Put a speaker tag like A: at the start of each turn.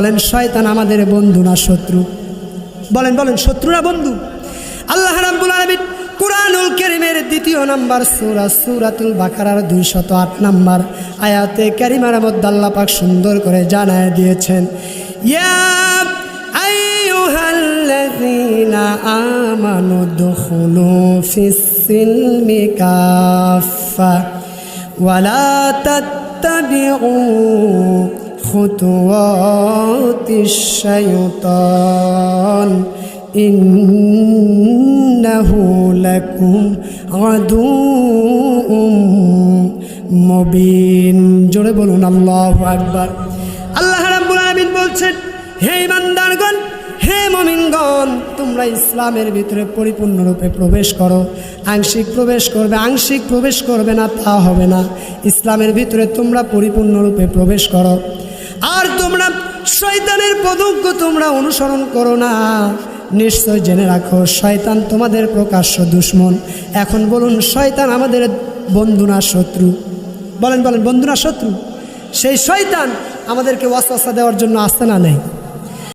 A: বলেন শয়তান আমাদের বন্ধু না শত্রু? বলেন বলেন, শত্রু না বন্ধু? আল্লাহ রাব্বুল আলামিন কুরআনুল কারীমের ২য় নাম্বার সূরা সূরাতুল বাকারার ২০৮ নাম্বার আয়াতে কারিমার মধ্যে আল্লাহ পাক সুন্দর করে জানায় দিয়েছেন, ইয়া আইয়ুহাল্লাযীনা আমানু দুখুলু ফিস-সিলমি কাফা ওয়ালা তাত্তাবিউ খুতুওয়াতিশ শাইতান ইন্নাহু লাকুম আদুউম মুবিন। জোরে বলুন আল্লাহু আকবার। আল্লাহ রাব্বুল আলামিন বলছেন, হে ইমানদারগণ, হে মুমিনগণ, তোমরা ইসলামের ভিতরে পরিপূর্ণরূপে প্রবেশ করো। আংশিক প্রবেশ করবে, আংশিক প্রবেশ করবে না তা হবে না। ইসলামের ভিতরে তোমরা পরিপূর্ণরূপে প্রবেশ করো। আর তোমরা শয়তানের পদঙ্ক তোমরা অনুসরণ করো না। নিশ্চয় জেনে রাখো, শয়তান তোমাদের প্রকাশ্য দুশমন। এখন বলুন, শয়তান আমাদের বন্ধু না শত্রু? বলেন বলেন, বন্ধু না শত্রু? সেই শয়তান আমাদেরকে ওয়াসওয়াসা দেওয়ার জন্য আসতে না নেই।